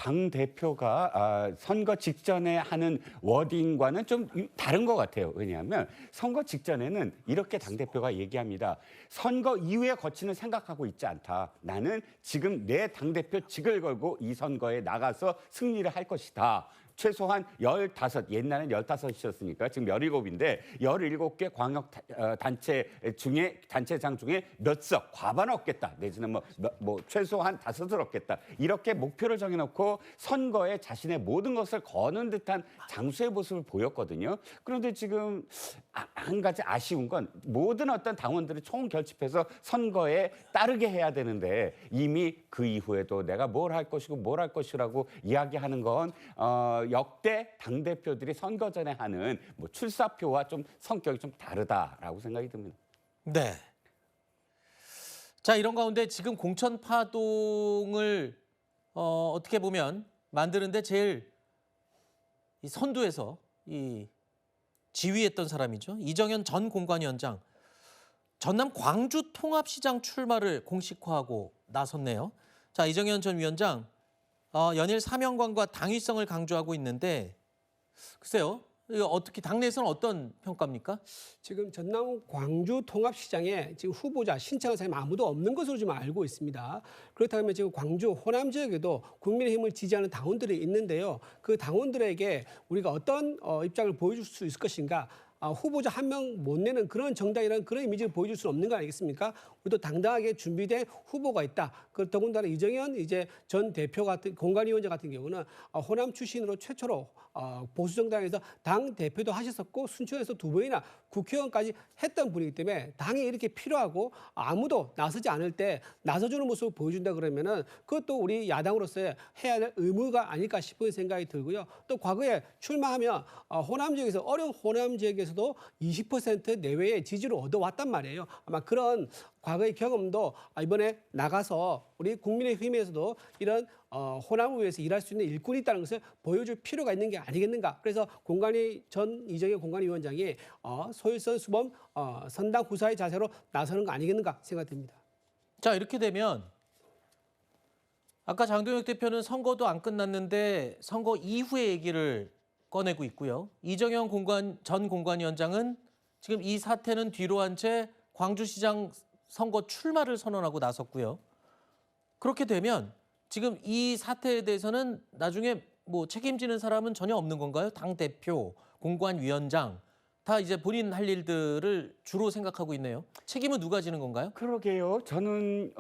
당 대표가 선거 직전에 하는 워딩과는 좀 다른 것 같아요. 왜냐하면 선거 직전에는 이렇게 당 대표가 얘기합니다. 선거 이후의 거치는 생각하고 있지 않다. 나는 지금 내 당 대표직을 걸고 이 선거에 나가서 승리를 할 것이다. 최소한 15, 옛날엔 15이었으니까 지금 17인데 17개 광역 단체 중에 단체장 중에 몇 석 과반 얻겠다. 내지는 뭐 최소한 5을 얻겠다. 이렇게 목표를 정해놓고 선거에 자신의 모든 것을 거는 듯한 장수의 모습을 보였거든요. 그런데 지금 한 가지 아쉬운 건 모든 어떤 당원들이 총결집해서 선거에 따르게 해야 되는데 이미 그 이후에도 내가 뭘 할 것이고 뭘 할 것이라고 이야기하는 건 역대 당대표들이 선거 전에 하는 뭐 출사표와 좀 성격이 좀 다르다라고 생각이 듭니다. 네. 자, 이런 가운데 지금 공천 파동을 어떻게 보면 만드는데 제일 이 선두에서 이 지휘했던 사람이죠. 이정현 전 공관위원장. 전남 광주 통합시장 출마를 공식화하고 나섰네요. 자, 이정현 전 위원장 연일 사명감과 당위성을 강조하고 있는데 글쎄요. 이거 어떻게 당내에서는 어떤 평가입니까? 지금 전남 광주 통합시장에 지금 후보자 신청한 사람이 아무도 없는 것으로 지금 알고 있습니다. 그렇다면 지금 광주 호남 지역에도 국민의힘을 지지하는 당원들이 있는데요. 그 당원들에게 우리가 어떤 입장을 보여줄 수 있을 것인가? 후보자 한 명 못 내는 그런 정당이라는 그런 이미지를 보여줄 수는 없는 거 아니겠습니까? 우리도 당당하게 준비된 후보가 있다. 더군다나 이정현 전 대표 같은 공관위원장 같은 경우는 호남 출신으로 최초로 보수 정당에서 당 대표도 하셨었고 순천에서 2번이나 국회의원까지 했던 분이기 때문에 당이 이렇게 필요하고 아무도 나서지 않을 때 나서주는 모습을 보여준다 그러면은 그것도 우리 야당으로서의 해야 될 의무가 아닐까 싶은 생각이 들고요. 또 과거에 출마하면 호남 지역에서 어려운 호남 지역에서도 20% 내외의 지지를 얻어왔단 말이에요. 아마 그런 과거의 경험도 이번에 나가서 우리 국민의힘에서도 이런 호남을 위해서 일할 수 있는 일꾼이 있다는 것을 보여줄 필요가 있는 게 아니겠는가. 그래서 이정현 공관위원장이 소일선 수범 선당 후사의 자세로 나서는 거 아니겠는가 생각됩니다. 자, 이렇게 되면 아까 장동혁 대표는 선거도 안 끝났는데 선거 이후의 얘기를 꺼내고 있고요. 이정현 전 공관위원장은 지금 이 사태는 뒤로 한 채 광주시장 선거 출마를 선언하고 나섰고요. 그렇게 되면 지금 이 사태에 대해서는 나중에 뭐 책임지는 사람은 전혀 없는 건가요? 당대표, 공관위원장 다 이제 본인 할 일들을 주로 생각하고 있네요. 책임은 누가 지는 건가요? 그러게요. 저는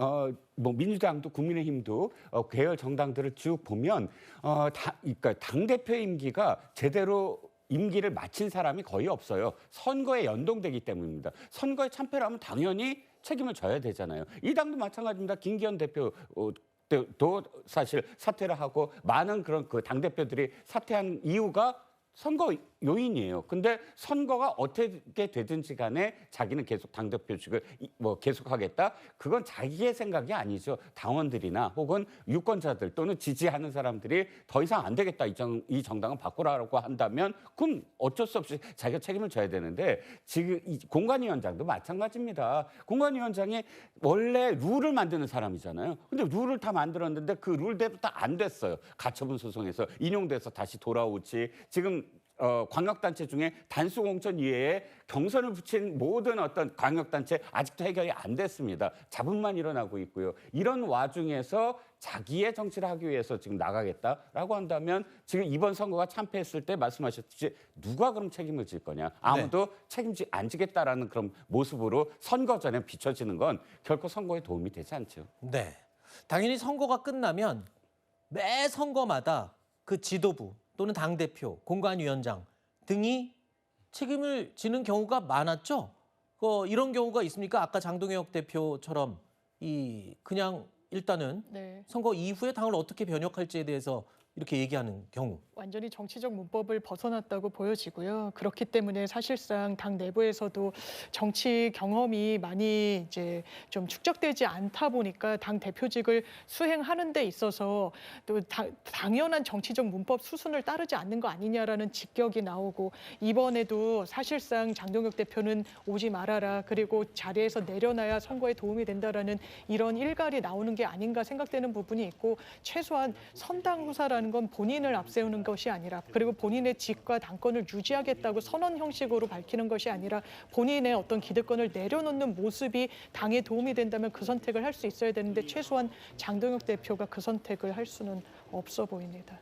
뭐 민주당도 국민의힘도 계열 정당들을 쭉 보면 그러니까 당 대표 임기가 제대로 임기를 마친 사람이 거의 없어요. 선거에 연동되기 때문입니다. 선거에 참패를 하면 당연히 책임을 져야 되잖아요. 이 당도 마찬가지입니다. 김기현 대표 도 사실 사퇴를 하고 많은 그런 그 당대표들이 사퇴한 이유가 선거 요인이에요. 근데 선거가 어떻게 되든지 간에 자기는 계속 당대표직을 계속하겠다. 그건 자기의 생각이 아니죠. 당원들이나 혹은 유권자들 또는 지지하는 사람들이 더 이상 안 되겠다. 이 정당은 바꾸라고 한다면 그럼 어쩔 수 없이 자기가 책임을 져야 되는데 지금 이 공관위원장도 마찬가지입니다. 공관위원장이 원래 룰을 만드는 사람이잖아요. 근데 룰을 다 만들었는데 그 룰대로 다 안 됐어요. 가처분 소송에서 인용돼서 다시 돌아오지. 지금 광역단체 중에 단수공천 이외에 경선을 붙인 모든 어떤 광역단체 아직도 해결이 안 됐습니다. 잡음만 일어나고 있고요. 이런 와중에서 자기의 정치를 하기 위해서 지금 나가겠다라고 한다면 지금 이번 선거가 참패했을 때 말씀하셨듯이 누가 그럼 책임을 질 거냐. 아무도 책임지 안 지겠다라는 그런 모습으로 선거 전에 비춰지는 건 결코 선거에 도움이 되지 않죠. 네. 당연히 선거가 끝나면 매 선거마다 그 지도부 또는 당대표, 공관위원장 등이 책임을 지는 경우가 많았죠. 이런 경우가 있습니까? 아까 장동혁 대표처럼 그냥 일단은 선거 이후에 당을 어떻게 변혁할지에 대해서 이렇게 얘기하는 경우. 완전히 정치적 문법을 벗어났다고 보여지고요. 그렇기 때문에 사실상 당 내부에서도 정치 경험이 많이 이제 좀 축적되지 않다 보니까 당 대표직을 수행하는 데 있어서 또 당연한 정치적 문법 수순을 따르지 않는 거 아니냐라는 직격이 나오고 이번에도 사실상 장동혁 대표는 오지 말아라. 그리고 자리에서 내려놔야 선거에 도움이 된다라는 이런 일갈이 나오는 게 게 아닌가 생각되는 부분이 있고 최소한 선당 후사라는 건 본인을 앞세우는 것이 아니라 그리고 본인의 직과 당권을 유지하겠다고 선언 형식으로 밝히는 것이 아니라 본인의 어떤 기득권을 내려놓는 모습이 당에 도움이 된다면 그 선택을 할 수 있어야 되는데 최소한 장동혁 대표가 그 선택을 할 수는 없어 보입니다.